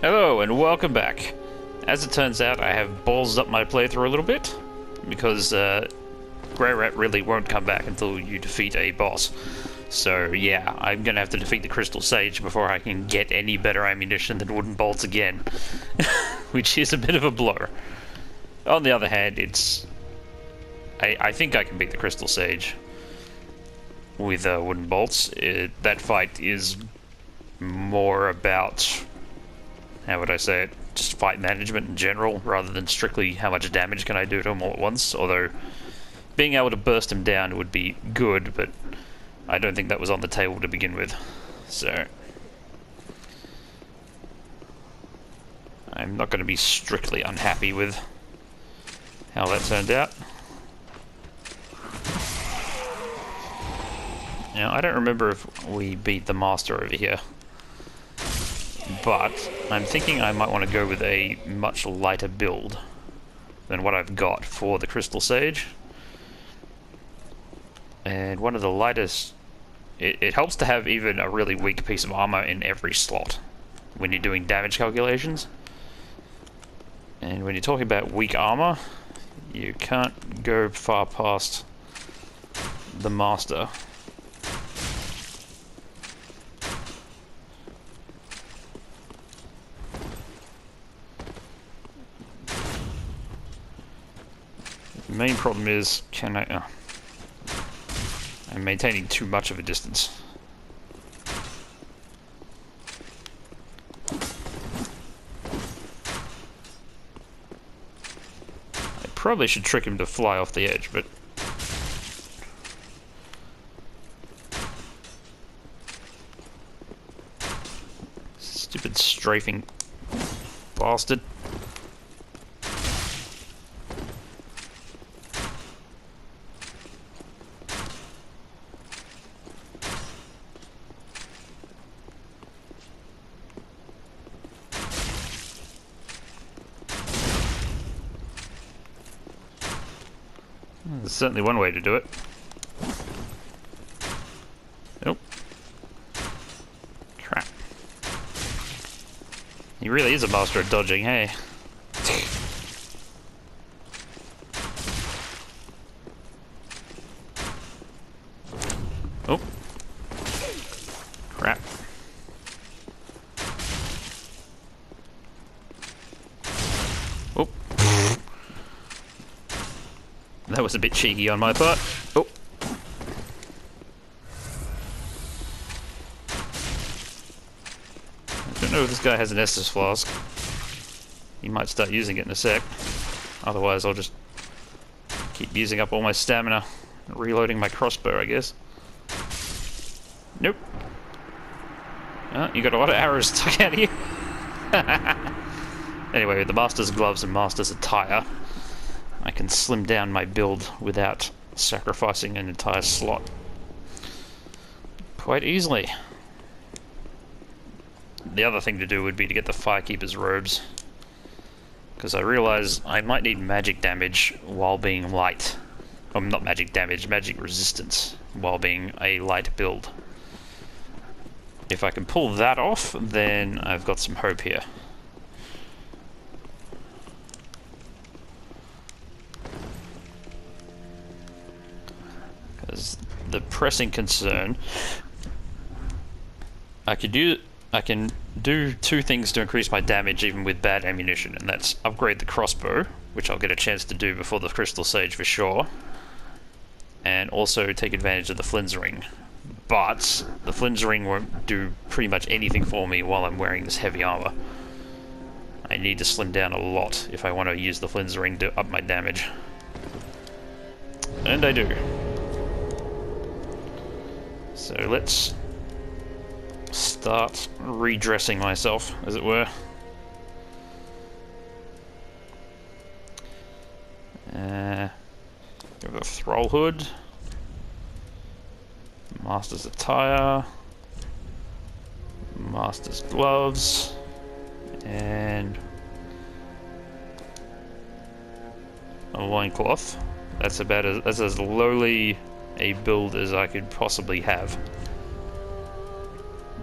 Hello and welcome back. As it turns out, I have ballsed up my playthrough a little bit because Greirat really won't come back until you defeat a boss. So yeah, I'm gonna have to defeat the Crystal Sage before I can get any better ammunition than wooden bolts again, which is a bit of a blow. On the other hand, I think I can beat the Crystal Sage with wooden bolts. That fight is more about, how would I say it, just fight management in general, rather than strictly how much damage can I do to him all at once, although being able to burst him down would be good, but I don't think that was on the table to begin with, so I'm not going to be strictly unhappy with how that turned out. Now, I don't remember if we beat the Master over here, but I'm thinking I might want to go with a much lighter build than what I've got for the Crystal Sage. And one of the lightest, it helps to have even a really weak piece of armor in every slot when you're doing damage calculations. And when you're talking about weak armor, you can't go far past the Master. The main problem is, I'm maintaining too much of a distance. I probably should trick him to fly off the edge, but stupid strafing bastard. There's certainly one way to do it. Nope. Crap. He really is a master at dodging, hey? Oh. Crap. Oh. That was a bit cheeky on my part. Oh. I don't know if this guy has an Estus flask. He might start using it in a sec. Otherwise, I'll just keep using up all my stamina, reloading my crossbow, I guess. Nope. Oh, you got a lot of arrows stuck out of you. Anyway, with the Master's gloves and Master's attire, I can slim down my build without sacrificing an entire slot quite easily. The other thing to do would be to get the Firekeeper's robes, because I realize I might need magic damage while being light. Not magic damage, magic resistance while being a light build. If I can pull that off, then I've got some hope here. The pressing concern, I can do two things to increase my damage even with bad ammunition, and that's upgrade the crossbow, which I'll get a chance to do before the Crystal Sage for sure, and also take advantage of the Flynn's Ring. But the Flynn's Ring won't do pretty much anything for me while I'm wearing this heavy armor. I need to slim down a lot if I want to use the Flynn's Ring to up my damage. And I do. So let's start redressing myself, as it were. Give a thrall hood, Master's attire, Master's gloves, and a loincloth. That's as lowly a build as I could possibly have.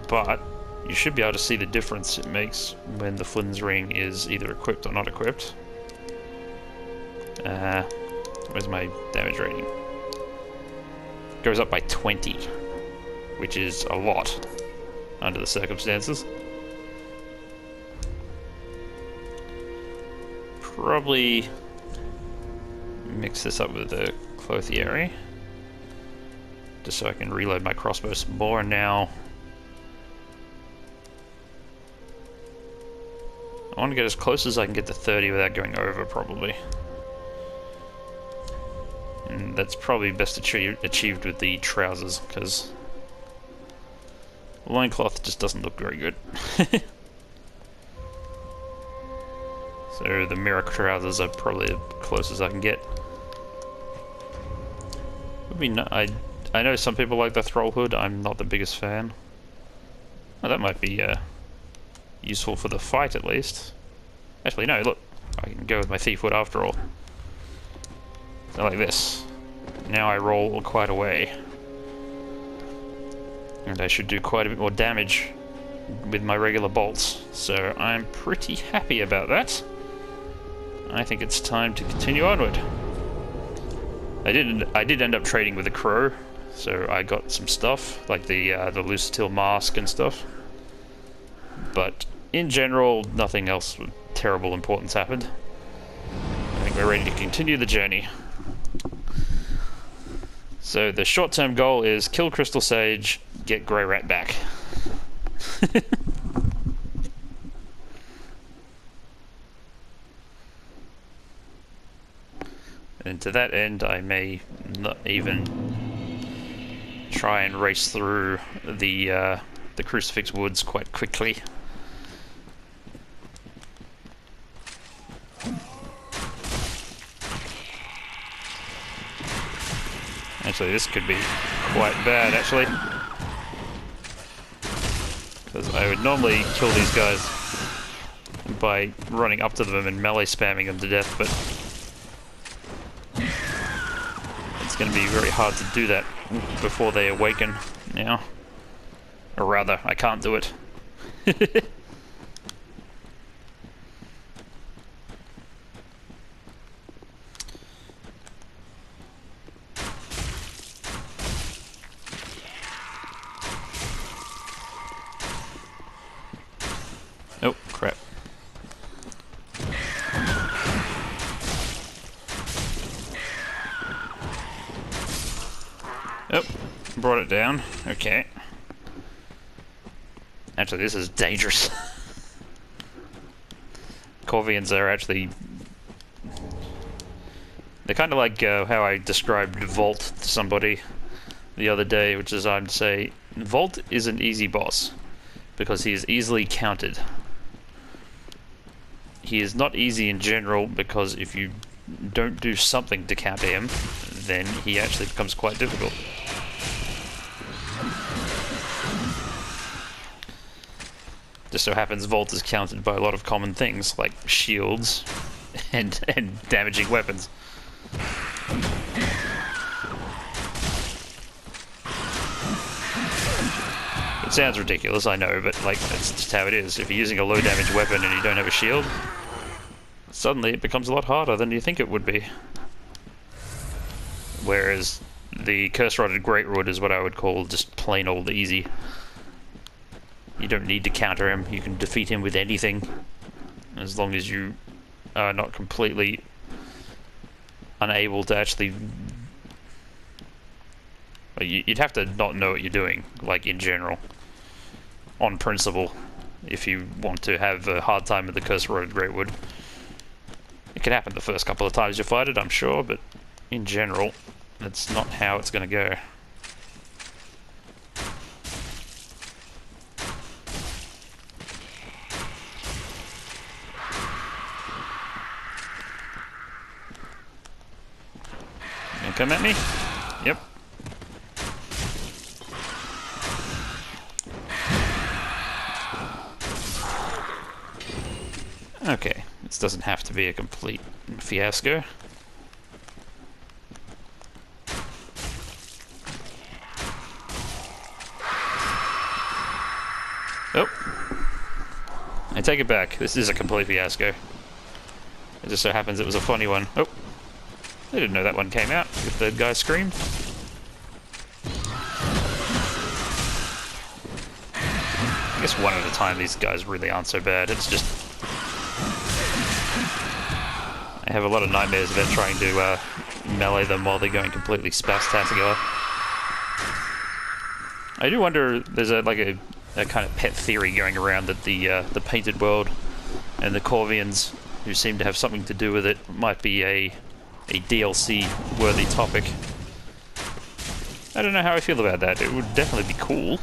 But you should be able to see the difference it makes when the Flynn's ring is either equipped or not equipped. Where's my damage rating? Goes up by 20, which is a lot under the circumstances. Probably mix this up with the clothier, just so I can reload my crossbow some more now. I want to get as close as I can get to 30 without going over, probably. And that's probably best achieved with the trousers, because loincloth just doesn't look very good. So the mirror trousers are probably the closest I can get. Would be I know some people like the Thrall hood. I'm not the biggest fan. Oh, that might be useful for the fight, at least. Actually, no, look. I can go with my thief hood after all. So like this. Now I roll quite a way. And I should do quite a bit more damage with my regular bolts. So I'm pretty happy about that. I think it's time to continue onward. I did end up trading with a crow, so I got some stuff, like the Lucitil mask and stuff. But in general, nothing else with terrible importance happened. I think we're ready to continue the journey. So the short-term goal is kill Crystal Sage, get Greirat back. And to that end, I may not even try and race through the Crucifix Woods quite quickly. Actually, this could be quite bad, actually. Because I would normally kill these guys by running up to them and melee spamming them to death, but it's going to be very hard to do that before they awaken now. Or rather, I can't do it. Oh, crap. Oh, brought it down. Okay. Actually, this is dangerous. Corvians are actually... They're kind of like how I described Volt to somebody the other day, which is I'd say, Volt is an easy boss, because he is easily countered. He is not easy in general, because if you don't do something to counter him, then he actually becomes quite difficult. Just so happens Volt is countered by a lot of common things, like shields and damaging weapons. It sounds ridiculous, I know, but like that's just how it is. If you're using a low damage weapon and you don't have a shield, suddenly it becomes a lot harder than you think it would be. Whereas the Curse-Rotted Greatroot is what I would call just plain old easy. You don't need to counter him, you can defeat him with anything, as long as you are not completely unable to actually... You'd have to not know what you're doing, like in general, on principle, if you want to have a hard time with the Curse-Rotted Greatwood. It can happen the first couple of times you fight it, I'm sure, but in general, that's not how it's going to go. Come at me? Yep. Okay, this doesn't have to be a complete fiasco. Oh. I take it back. This is a complete fiasco. It just so happens it was a funny one. Oh! I didn't know that one came out if the guy screamed. I guess one at a time these guys really aren't so bad. It's just... I have a lot of nightmares about trying to melee them while they're going completely spastic. I do wonder, there's a kind of pet theory going around that the painted world and the Corvians, who seem to have something to do with it, might be a DLC worthy topic. I don't know how I feel about that. It would definitely be cool.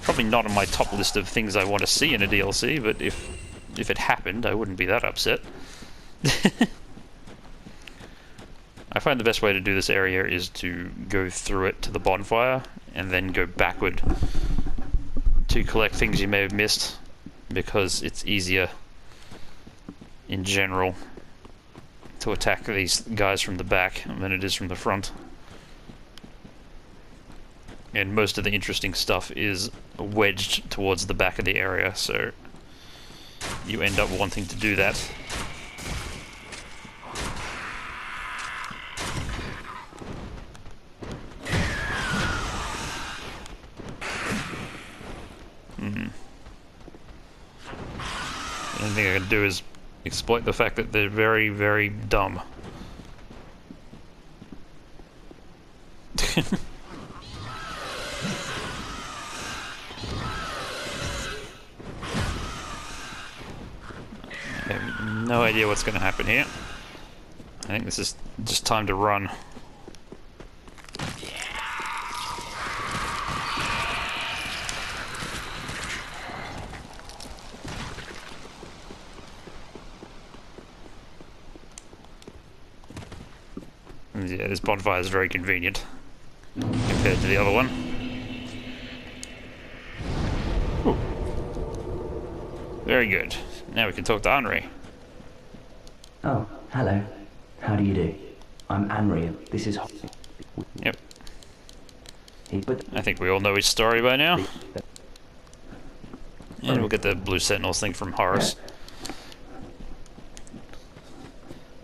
Probably not on my top list of things I want to see in a DLC, but if it happened, I wouldn't be that upset. I find the best way to do this area is to go through it to the bonfire and then go backward to collect things you may have missed, because it's easier in general to attack these guys from the back than it is from the front. And most of the interesting stuff is wedged towards the back of the area, so you end up wanting to do that. The only thing I can do is exploit the fact that they're very, very dumb. I have no idea what's going to happen here. I think this is just time to run. Yeah, this bonfire is very convenient compared to the other one. Ooh. Very good. Now we can talk to Henri. Oh, hello. How do you do? I'm Henri. This is... Yep. I think we all know his story by now. And we'll get the Blue Sentinels thing from Horace.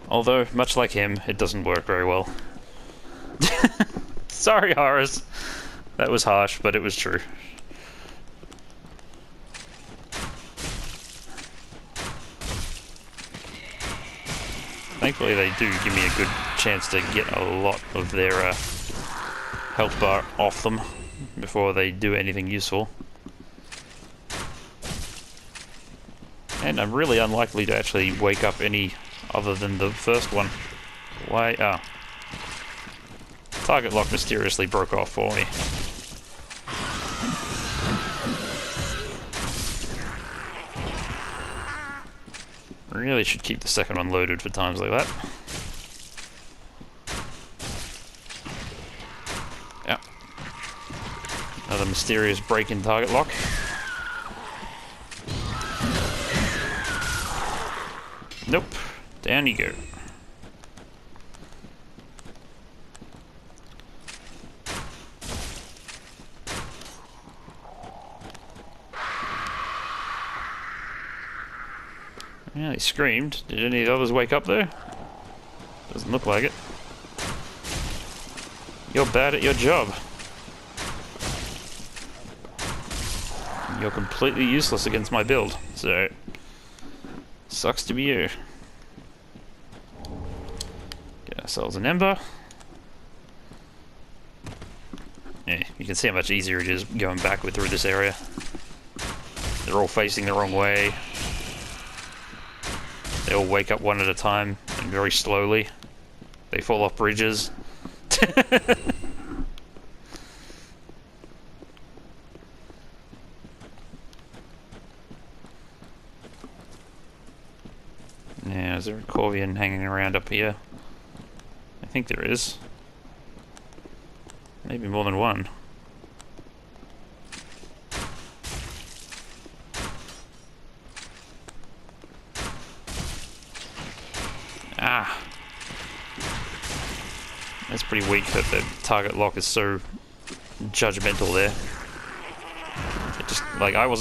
Although, much like him, it doesn't work very well. Sorry, Horace. That was harsh, but it was true. Thankfully, they do give me a good chance to get a lot of their health bar off them before they do anything useful. And I'm really unlikely to actually wake up any other than the first one. Why? Ah. Target lock mysteriously broke off for me. Really should keep the second one loaded for times like that. Yep. Another mysterious break in target lock. Nope. Down you go. Yeah, he screamed. Did any of the others wake up there? Doesn't look like it. You're bad at your job. You're completely useless against my build, so... sucks to be you. Get ourselves an ember. Yeah, you can see how much easier it is going backward through this area. They're all facing the wrong way. They all wake up one at a time, and very slowly. They fall off bridges. Yeah, is there a Corvian hanging around up here? I think there is. Maybe more than one. Ah! That's pretty weak that the target lock is so judgmental there. It just, like, I wasn't